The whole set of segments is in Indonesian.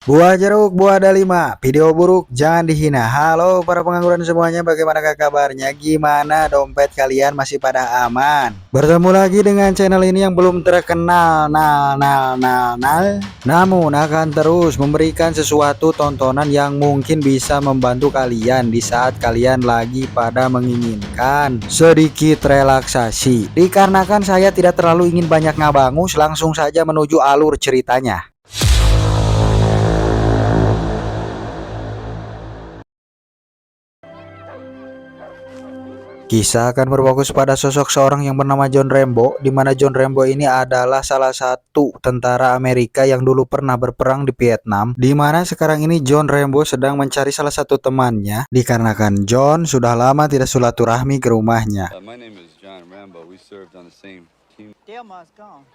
Buah jeruk, buah delima, video buruk jangan dihina. Halo para pengangguran semuanya, bagaimanakah kabarnya? Gimana dompet kalian masih pada aman? Bertemu lagi dengan channel ini yang belum terkenal, namun akan terus memberikan sesuatu tontonan yang mungkin bisa membantu kalian di saat kalian lagi pada menginginkan sedikit relaksasi. Dikarenakan saya tidak terlalu ingin banyak ngabangus, langsung saja menuju alur ceritanya. Kisah akan berfokus pada sosok seorang yang bernama John Rambo, di mana John Rambo ini adalah salah satu tentara Amerika yang dulu pernah berperang di Vietnam, di mana sekarang ini John Rambo sedang mencari salah satu temannya, dikarenakan John sudah lama tidak silaturahmi ke rumahnya. My name is John Rambo. We served on the same team. Delmar's gone.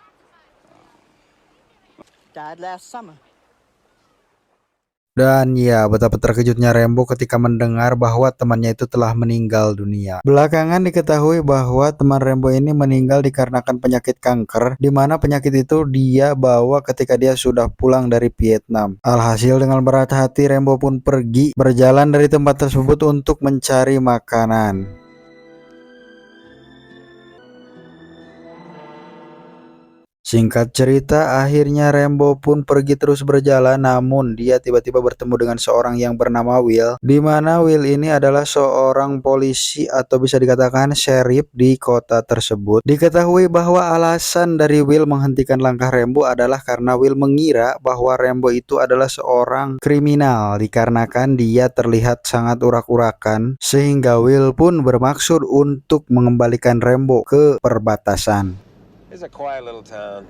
Died last summer. Dan ya, betapa terkejutnya Rambo ketika mendengar bahwa temannya itu telah meninggal dunia. Belakangan diketahui bahwa teman Rambo ini meninggal dikarenakan penyakit kanker, di mana penyakit itu dia bawa ketika dia sudah pulang dari Vietnam. Alhasil dengan berat hati Rambo pun pergi berjalan dari tempat tersebut untuk mencari makanan. Singkat cerita, akhirnya Rambo pun pergi terus berjalan, namun dia tiba-tiba bertemu dengan seorang yang bernama Will, di mana Will ini adalah seorang polisi atau bisa dikatakan sheriff di kota tersebut. Diketahui bahwa alasan dari Will menghentikan langkah Rambo adalah karena Will mengira bahwa Rambo itu adalah seorang kriminal, dikarenakan dia terlihat sangat urak-urakan, sehingga Will pun bermaksud untuk mengembalikan Rambo ke perbatasan. It's a quiet little town.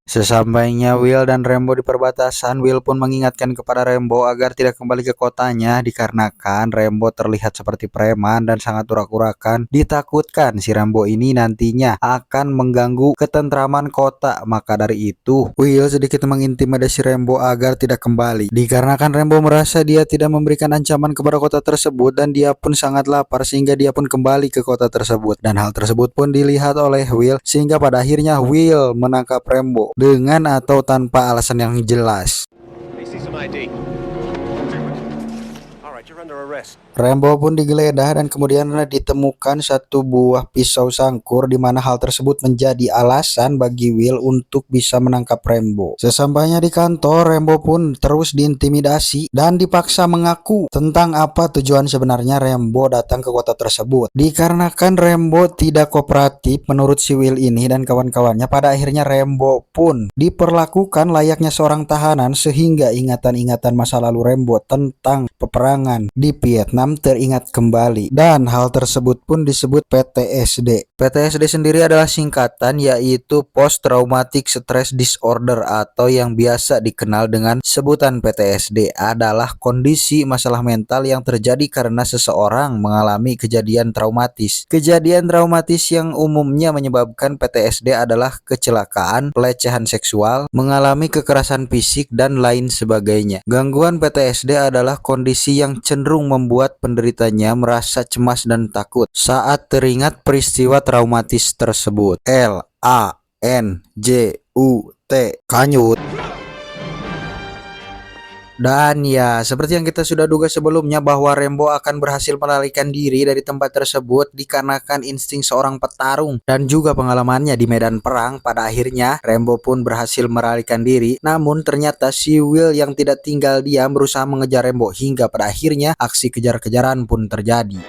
Sesampainya Will dan Rambo di perbatasan, Will pun mengingatkan kepada Rambo agar tidak kembali ke kotanya dikarenakan Rambo terlihat seperti preman dan sangat urak-urakan. Ditakutkan si Rambo ini nantinya akan mengganggu ketentraman kota. Maka dari itu, Will sedikit mengintimidasi Rambo agar tidak kembali. Dikarenakan Rambo merasa dia tidak memberikan ancaman kepada kota tersebut dan dia pun sangat lapar sehingga dia pun kembali ke kota tersebut. Dan hal tersebut pun dilihat oleh Will sehingga pada akhirnya Will menangkap Rambo dengan atau tanpa alasan yang jelas. Rambo pun digeledah dan kemudian ditemukan satu buah pisau sangkur, di mana hal tersebut menjadi alasan bagi Will untuk bisa menangkap Rambo. Sesampainya di kantor, Rambo pun terus diintimidasi dan dipaksa mengaku tentang apa tujuan sebenarnya Rambo datang ke kota tersebut. Dikarenakan Rambo tidak kooperatif menurut si Will ini dan kawan-kawannya, pada akhirnya Rambo pun diperlakukan layaknya seorang tahanan sehingga ingatan-ingatan masa lalu Rambo tentang peperangan di Vietnam teringat kembali, dan hal tersebut pun disebut PTSD. PTSD sendiri adalah singkatan yaitu Post Traumatic Stress Disorder atau yang biasa dikenal dengan sebutan PTSD, adalah kondisi masalah mental yang terjadi karena seseorang mengalami kejadian traumatis. Kejadian traumatis yang umumnya menyebabkan PTSD adalah kecelakaan, pelecehan seksual, mengalami kekerasan fisik, dan lain sebagainya. Gangguan PTSD adalah kondisi yang cenderung membuat penderitanya merasa cemas dan takut saat teringat peristiwa traumatis tersebut. LANJUT, kanyut. Dan ya, seperti yang kita sudah duga sebelumnya bahwa Rambo akan berhasil melarikan diri dari tempat tersebut dikarenakan insting seorang petarung dan juga pengalamannya di medan perang. Pada akhirnya Rambo pun berhasil melarikan diri, namun ternyata si Will yang tidak tinggal diam berusaha mengejar Rambo hingga pada akhirnya aksi kejar-kejaran pun terjadi.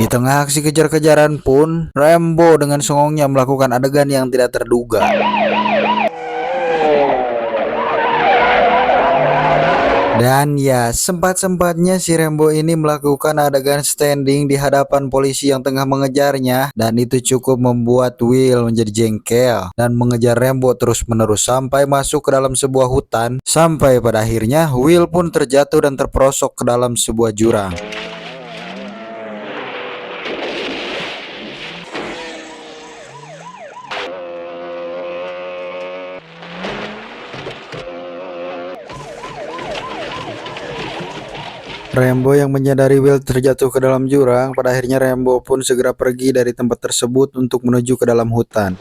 Di tengah aksi kejar-kejaran pun, Rambo dengan songongnya melakukan adegan yang tidak terduga. Dan ya, sempat-sempatnya si Rambo ini melakukan adegan standing di hadapan polisi yang tengah mengejarnya, dan itu cukup membuat Will menjadi jengkel dan mengejar Rambo terus-menerus sampai masuk ke dalam sebuah hutan, sampai pada akhirnya Will pun terjatuh dan terperosok ke dalam sebuah jurang. Rambo yang menyadari Will terjatuh ke dalam jurang, pada akhirnya Rambo pun segera pergi dari tempat tersebut untuk menuju ke dalam hutan.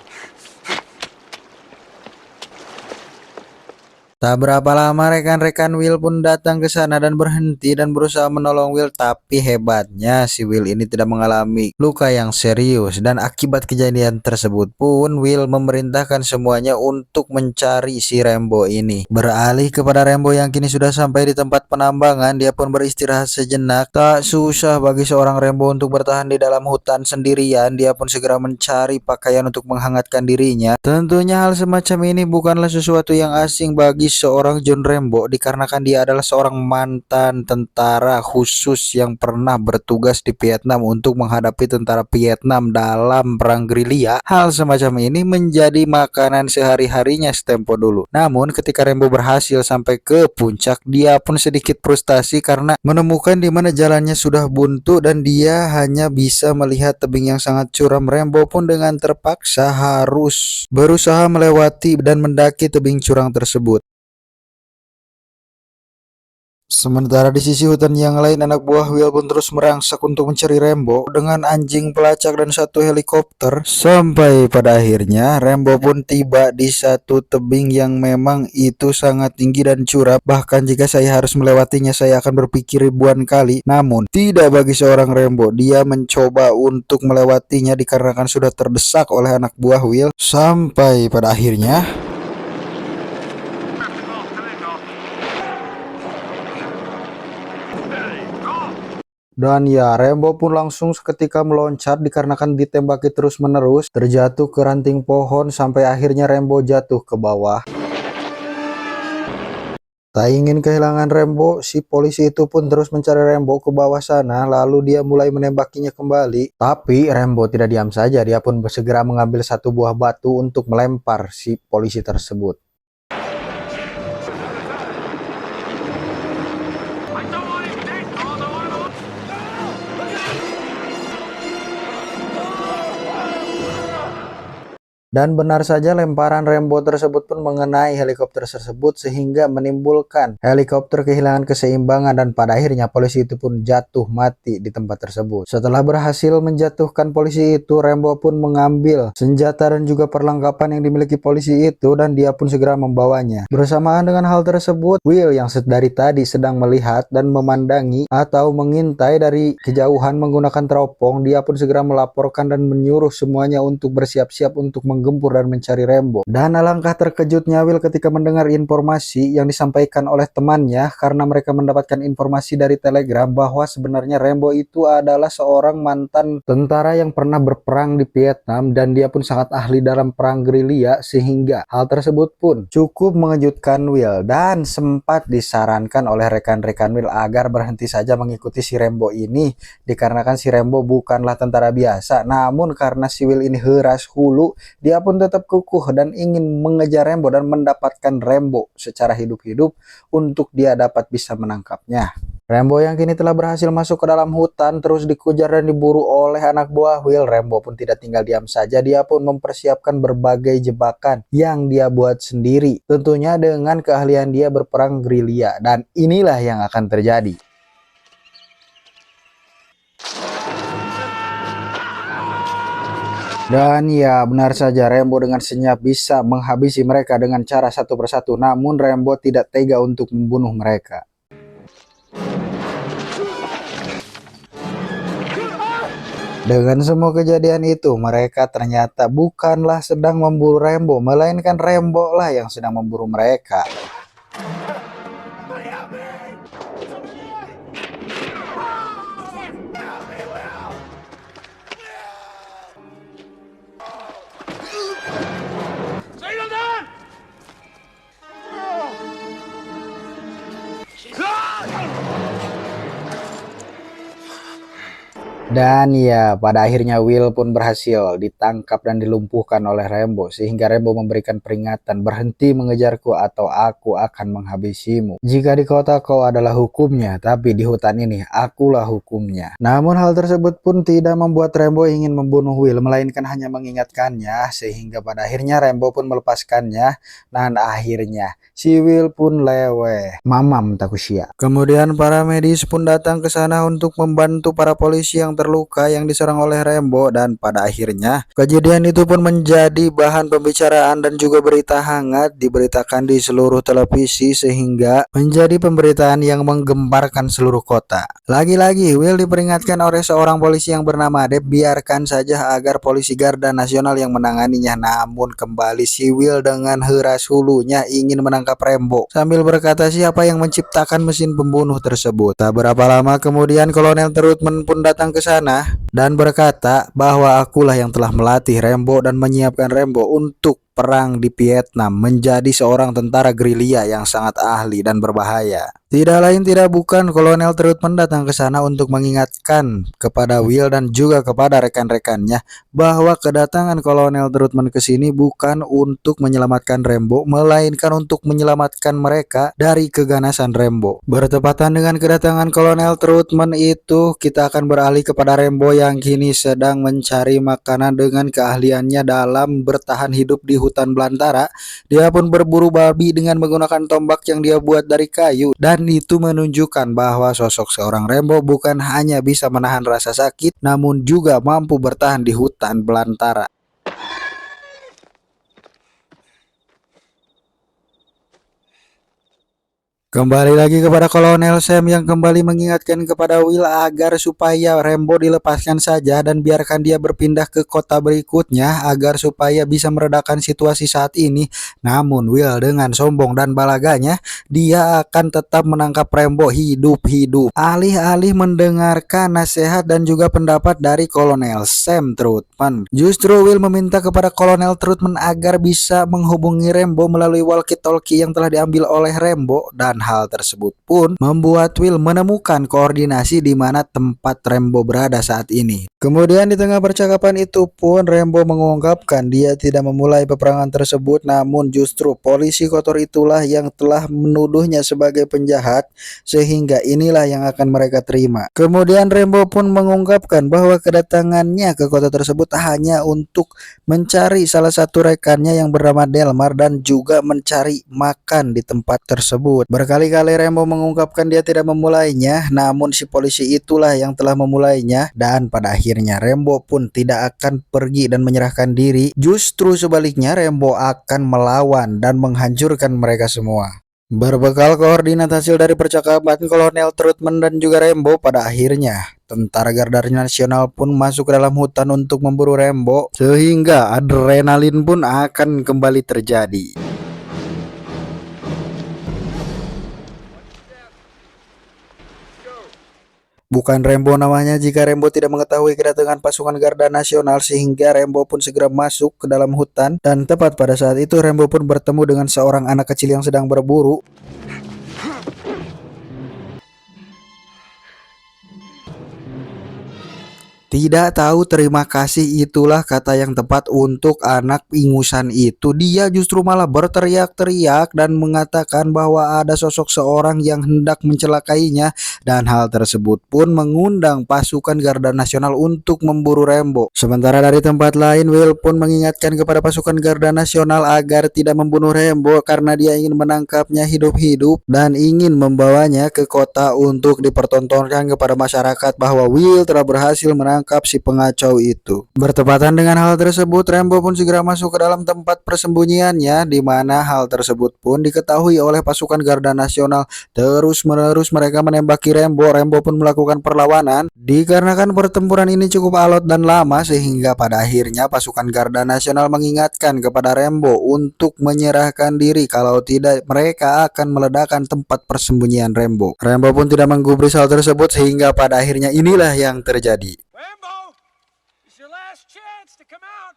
Tak berapa lama rekan-rekan Will pun datang ke sana dan berhenti dan berusaha menolong Will, tapi hebatnya si Will ini tidak mengalami luka yang serius, dan akibat kejadian tersebut pun Will memerintahkan semuanya untuk mencari si Rambo ini. Beralih kepada Rambo yang kini sudah sampai di tempat penambangan, dia pun beristirahat sejenak. Tak susah bagi seorang Rambo untuk bertahan di dalam hutan sendirian, dia pun segera mencari pakaian untuk menghangatkan dirinya. Tentunya hal semacam ini bukanlah sesuatu yang asing bagi seorang John Rambo, dikarenakan dia adalah seorang mantan tentara khusus yang pernah bertugas di Vietnam untuk menghadapi tentara Vietnam dalam perang gerilya. Hal semacam ini menjadi makanan sehari-harinya setempo dulu. Namun ketika Rambo berhasil sampai ke puncak, dia pun sedikit frustasi karena menemukan di mana jalannya sudah buntu dan dia hanya bisa melihat tebing yang sangat curam. Rambo pun dengan terpaksa harus berusaha melewati dan mendaki tebing curang tersebut. Sementara di sisi hutan yang lain, anak buah Will pun terus merangsak untuk mencari Rambo dengan anjing pelacak dan satu helikopter. Sampai pada akhirnya Rambo pun tiba di satu tebing yang memang itu sangat tinggi dan curam. Bahkan jika saya harus melewatinya, saya akan berpikir ribuan kali. Namun tidak bagi seorang Rambo, dia mencoba untuk melewatinya dikarenakan sudah terdesak oleh anak buah Will. Sampai pada akhirnya dan ya, Rambo pun langsung seketika meloncat dikarenakan ditembaki terus-menerus, terjatuh ke ranting pohon sampai akhirnya Rambo jatuh ke bawah. Tak ingin kehilangan Rambo, si polisi itu pun terus mencari Rambo ke bawah sana, lalu dia mulai menembakinya kembali. Tapi Rambo tidak diam saja, dia pun segera mengambil satu buah batu untuk melempar si polisi tersebut. Dan benar saja lemparan Rambo tersebut pun mengenai helikopter tersebut sehingga menimbulkan helikopter kehilangan keseimbangan dan pada akhirnya polisi itu pun jatuh mati di tempat tersebut. Setelah berhasil menjatuhkan polisi itu, Rambo pun mengambil senjata dan juga perlengkapan yang dimiliki polisi itu dan dia pun segera membawanya. Bersamaan dengan hal tersebut, Will yang dari tadi sedang melihat dan memandangi atau mengintai dari kejauhan menggunakan teropong, dia pun segera melaporkan dan menyuruh semuanya untuk bersiap-siap untuk menggempur dan mencari Rambo. Dan alangkah terkejutnya Will ketika mendengar informasi yang disampaikan oleh temannya, karena mereka mendapatkan informasi dari telegram bahwa sebenarnya Rambo itu adalah seorang mantan tentara yang pernah berperang di Vietnam dan dia pun sangat ahli dalam perang gerilya, sehingga hal tersebut pun cukup mengejutkan Will dan sempat disarankan oleh rekan-rekan Will agar berhenti saja mengikuti si Rambo ini, dikarenakan si Rambo bukanlah tentara biasa. Namun karena si Will ini heras hulu, dia pun tetap kukuh dan ingin mengejar Rambo dan mendapatkan Rambo secara hidup-hidup untuk dia dapat bisa menangkapnya. Rambo yang kini telah berhasil masuk ke dalam hutan terus dikejar dan diburu oleh anak buah Will. Rambo pun tidak tinggal diam saja, dia pun mempersiapkan berbagai jebakan yang dia buat sendiri, tentunya dengan keahlian dia berperang gerilya, dan inilah yang akan terjadi. Dan ya, benar saja Rambo dengan senyap bisa menghabisi mereka dengan cara satu persatu, namun Rambo tidak tega untuk membunuh mereka. Dengan semua kejadian itu, mereka ternyata bukanlah sedang memburu Rambo, melainkan Rambo lah yang sedang memburu mereka. Dan ya, pada akhirnya Will pun berhasil ditangkap dan dilumpuhkan oleh Rambo, sehingga Rambo memberikan peringatan, berhenti mengejarku atau aku akan menghabisimu. Jika di kota kau adalah hukumnya, tapi di hutan ini akulah hukumnya. Namun hal tersebut pun tidak membuat Rambo ingin membunuh Will, melainkan hanya mengingatkannya, sehingga pada akhirnya Rambo pun melepaskannya, dan akhirnya si Will pun leweh. Mamam Takushia. Kemudian para medis pun datang ke sana untuk membantu para polisi yang terluka yang diserang oleh Rambo, dan pada akhirnya kejadian itu pun menjadi bahan pembicaraan dan juga berita hangat diberitakan di seluruh televisi, sehingga menjadi pemberitaan yang menggemparkan seluruh kota. Lagi-lagi Will diperingatkan oleh seorang polisi yang bernama Deb, biarkan saja agar polisi Garda Nasional yang menanganinya. Namun kembali si Will dengan heras hulunya ingin menangkap Rambo sambil berkata siapa yang menciptakan mesin pembunuh tersebut. Tak berapa lama kemudian Kolonel Trutman pun datang ke sana dan berkata bahwa akulah yang telah melatih Rambo dan menyiapkan Rambo untuk perang di Vietnam, menjadi seorang tentara gerilya yang sangat ahli dan berbahaya. Tidak lain tidak bukan, Kolonel Trutman datang ke sana untuk mengingatkan kepada Will dan juga kepada rekan-rekannya bahwa kedatangan Kolonel Trutman ke sini bukan untuk menyelamatkan Rambo, melainkan untuk menyelamatkan mereka dari keganasan Rambo. Bertepatan dengan kedatangan Kolonel Trutman itu, kita akan beralih kepada Rambo yang kini sedang mencari makanan dengan keahliannya dalam bertahan hidup di hutan belantara. Dia pun berburu babi dengan menggunakan tombak yang dia buat dari kayu, dan itu menunjukkan bahwa sosok seorang Rambo bukan hanya bisa menahan rasa sakit, namun juga mampu bertahan di hutan belantara. Kembali lagi kepada Kolonel Sam yang kembali mengingatkan kepada Will agar supaya Rambo dilepaskan saja dan biarkan dia berpindah ke kota berikutnya agar supaya bisa meredakan situasi saat ini. Namun Will dengan sombong dan balaganya, dia akan tetap menangkap Rambo hidup-hidup. Alih-alih mendengarkan nasihat dan juga pendapat dari Kolonel Sam Trutman, justru Will meminta kepada Kolonel Trutman agar bisa menghubungi Rambo melalui walkie-talkie yang telah diambil oleh Rambo, dan hal tersebut pun membuat Will menemukan koordinasi di mana tempat Rambo berada saat ini. Kemudian di tengah percakapan itu pun Rambo mengungkapkan dia tidak memulai peperangan tersebut, namun justru polisi kotor itulah yang telah menuduhnya sebagai penjahat, sehingga inilah yang akan mereka terima. Kemudian Rambo pun mengungkapkan bahwa kedatangannya ke kota tersebut hanya untuk mencari salah satu rekannya yang bernama Delmar dan juga mencari makan di tempat tersebut. Berkali-kali Rambo mengungkapkan dia tidak memulainya, namun si polisi itulah yang telah memulainya, dan pada akhirnya Rambo pun tidak akan pergi dan menyerahkan diri. Justru sebaliknya, Rambo akan melawan dan menghancurkan mereka semua. Berbekal koordinat hasil dari percakapan Kolonel Trutman dan juga Rambo, pada akhirnya tentara Garda Nasional pun masuk ke dalam hutan untuk memburu Rambo, sehingga adrenalin pun akan kembali terjadi. Bukan Rambo namanya jika Rambo tidak mengetahui kedatangan pasukan Garda Nasional, sehingga Rambo pun segera masuk ke dalam hutan, dan tepat pada saat itu Rambo pun bertemu dengan seorang anak kecil yang sedang berburu. Tidak tahu terima kasih itulah kata yang tepat untuk anak ingusan itu. Dia justru malah berteriak-teriak dan mengatakan bahwa ada sosok seorang yang hendak mencelakainya, dan hal tersebut pun mengundang pasukan Garda Nasional untuk memburu Rambo. Sementara dari tempat lain, Will pun mengingatkan kepada pasukan Garda Nasional agar tidak membunuh Rambo karena dia ingin menangkapnya hidup-hidup dan ingin membawanya ke kota untuk dipertontonkan kepada masyarakat bahwa Will telah berhasil menangkap si pengacau itu. Bertepatan dengan hal tersebut, Rambo pun segera masuk ke dalam tempat persembunyiannya, di mana hal tersebut pun diketahui oleh pasukan Garda Nasional. Terus-menerus mereka menembaki Rambo. Rambo pun melakukan perlawanan. Dikarenakan pertempuran ini cukup alot dan lama, sehingga pada akhirnya pasukan Garda Nasional mengingatkan kepada Rambo untuk menyerahkan diri, kalau tidak mereka akan meledakkan tempat persembunyian Rambo. Rambo pun tidak menggubris hal tersebut, sehingga pada akhirnya inilah yang terjadi. Rambo, it's your last chance to come out.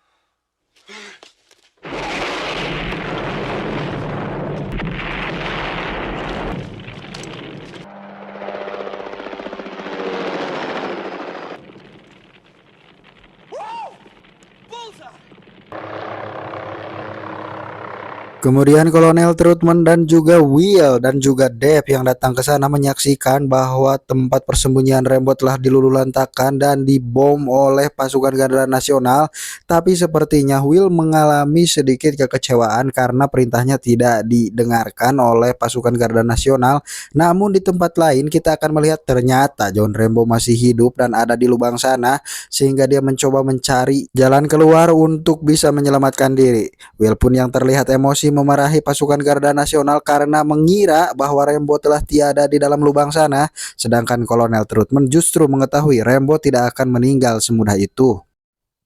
Kemudian Kolonel Trutman dan juga Will dan juga Dave yang datang ke sana menyaksikan bahwa tempat persembunyian Rambo telah dilululantakkan dan dibom oleh pasukan Garda Nasional. Tapi sepertinya Will mengalami sedikit kekecewaan karena perintahnya tidak didengarkan oleh pasukan Garda Nasional. Namun di tempat lain kita akan melihat ternyata John Rambo masih hidup dan ada di lubang sana, sehingga dia mencoba mencari jalan keluar untuk bisa menyelamatkan diri. Will pun yang terlihat emosi memarahi pasukan Garda Nasional karena mengira bahwa Rambo telah tiada di dalam lubang sana, sedangkan Kolonel Trutman justru mengetahui Rambo tidak akan meninggal semudah itu.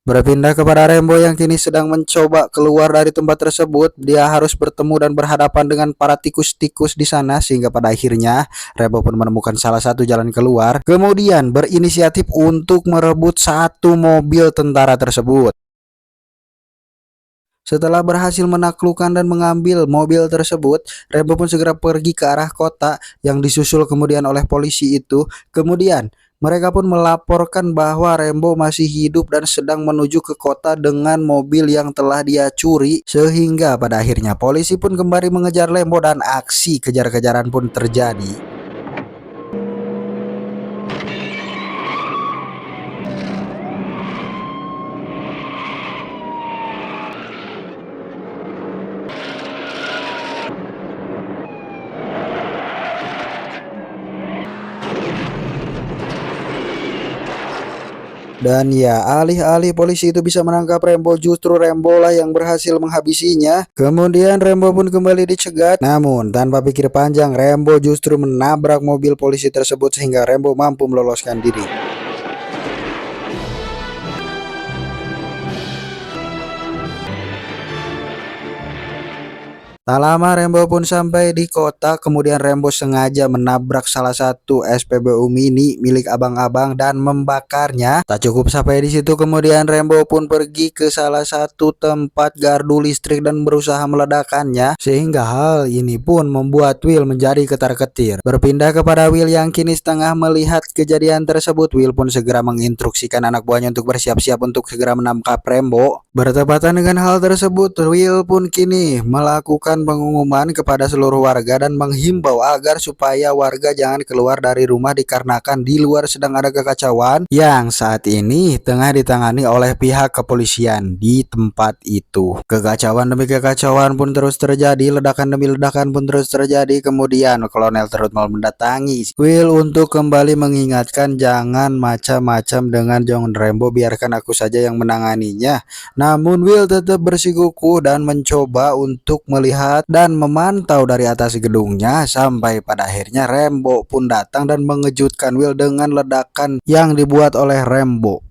Berpindah kepada Rambo yang kini sedang mencoba keluar dari tempat tersebut, dia harus bertemu dan berhadapan dengan para tikus-tikus di sana, sehingga pada akhirnya Rambo pun menemukan salah satu jalan keluar, kemudian berinisiatif untuk merebut satu mobil tentara tersebut. Setelah berhasil menaklukkan dan mengambil mobil tersebut, Rambo pun segera pergi ke arah kota yang disusul kemudian oleh polisi itu. Kemudian mereka pun melaporkan bahwa Rambo masih hidup dan sedang menuju ke kota dengan mobil yang telah dia curi, sehingga pada akhirnya polisi pun kembali mengejar Rambo dan aksi kejar-kejaran pun terjadi. Dan ya, alih-alih polisi itu bisa menangkap Rambo, justru Rambo lah yang berhasil menghabisinya. Kemudian Rambo pun kembali dicegat. Namun tanpa pikir panjang, Rambo justru menabrak mobil polisi tersebut sehingga Rambo mampu meloloskan diri. Tak lama Rambo pun sampai di kota, kemudian Rambo sengaja menabrak salah satu SPBU mini milik abang-abang dan membakarnya. Tak cukup sampai di situ, kemudian Rambo pun pergi ke salah satu tempat gardu listrik dan berusaha meledakannya, sehingga hal ini pun membuat Will menjadi ketar-ketir. Berpindah kepada Will yang kini setengah melihat kejadian tersebut, Will pun segera menginstruksikan anak buahnya untuk bersiap-siap untuk segera menangkap Rambo. Bertepatan dengan hal tersebut, Will pun kini melakukan pengumuman kepada seluruh warga dan menghimbau agar supaya warga jangan keluar dari rumah dikarenakan di luar sedang ada kekacauan yang saat ini tengah ditangani oleh pihak kepolisian di tempat itu. Kekacauan demi kekacauan pun terus terjadi, ledakan demi ledakan pun terus terjadi. Kemudian Kolonel Trutman mendatangi Will untuk kembali mengingatkan jangan macam-macam dengan John Rambo, biarkan aku saja yang menanganinya. Namun Will tetap bersikukuh dan mencoba untuk melihat dan memantau dari atas gedungnya, sampai pada akhirnya Rambo pun datang dan mengejutkan Will dengan ledakan yang dibuat oleh Rambo.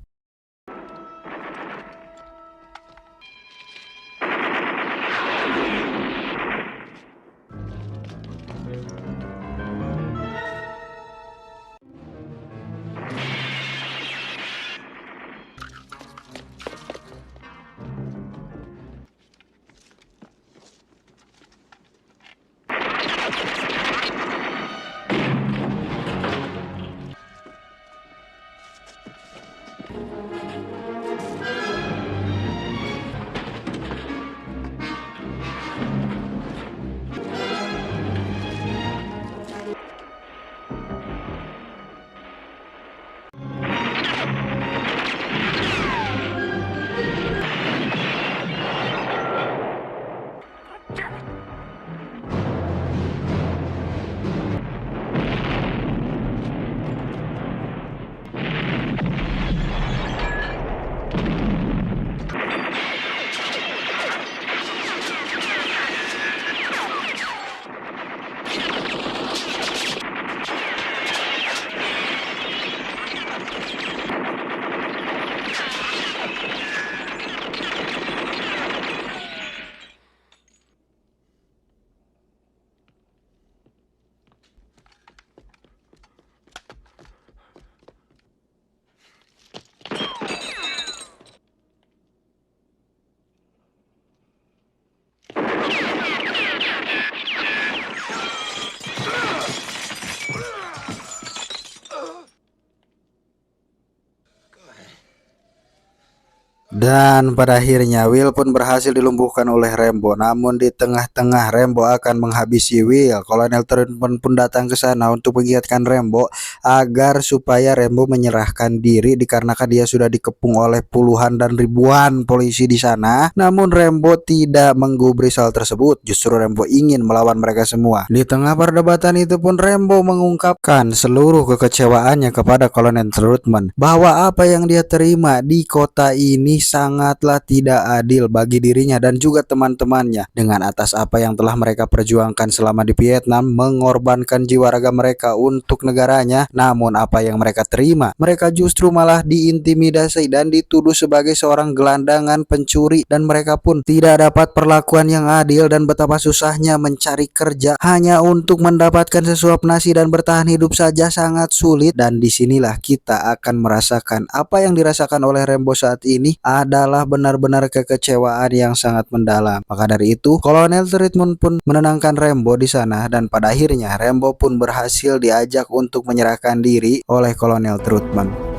Dan pada akhirnya Will pun berhasil dilumpuhkan oleh Rambo. Namun di tengah-tengah Rambo akan menghabisi Will, Kolonel Trutman pun datang ke sana untuk mengingatkan Rambo agar supaya Rambo menyerahkan diri dikarenakan dia sudah dikepung oleh puluhan dan ribuan polisi di sana. Namun Rambo tidak menggubris hal tersebut. Justru Rambo ingin melawan mereka semua. Di tengah perdebatan itu pun Rambo mengungkapkan seluruh kekecewaannya kepada Kolonel Trutman bahwa apa yang dia terima di kota ini sangatlah tidak adil bagi dirinya dan juga teman-temannya dengan atas apa yang telah mereka perjuangkan selama di Vietnam, mengorbankan jiwa raga mereka untuk negaranya. Namun apa yang mereka terima, mereka justru malah diintimidasi dan dituduh sebagai seorang gelandangan, pencuri, dan mereka pun tidak dapat perlakuan yang adil dan betapa susahnya mencari kerja hanya untuk mendapatkan sesuap nasi dan bertahan hidup saja sangat sulit. Dan disinilah kita akan merasakan apa yang dirasakan oleh Rambo saat ini adalah benar-benar kekecewaan yang sangat mendalam. Maka dari itu, Kolonel Trutman pun menenangkan Rambo di sana dan pada akhirnya Rambo pun berhasil diajak untuk menyerahkan diri oleh Kolonel Trutman.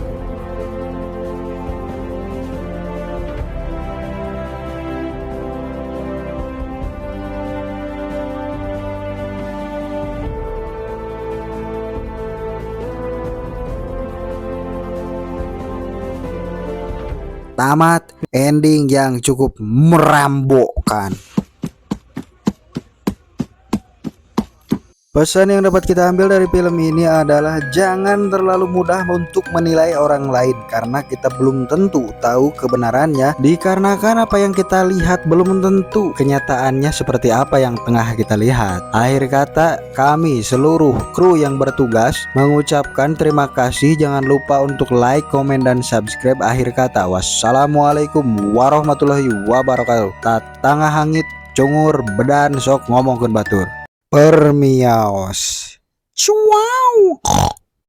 Tamat, ending yang cukup merambokkan. Pesan yang dapat kita ambil dari film ini adalah jangan terlalu mudah untuk menilai orang lain karena kita belum tentu tahu kebenarannya, dikarenakan apa yang kita lihat belum tentu kenyataannya seperti apa yang tengah kita lihat. Akhir kata, kami seluruh kru yang bertugas mengucapkan terima kasih. Jangan lupa untuk like, komen, dan subscribe. Akhir kata, wassalamualaikum warahmatullahi wabarakatuh. Tatangah hangit cungur bedan sok ngomongkeun batur. Permiaos. Cuau.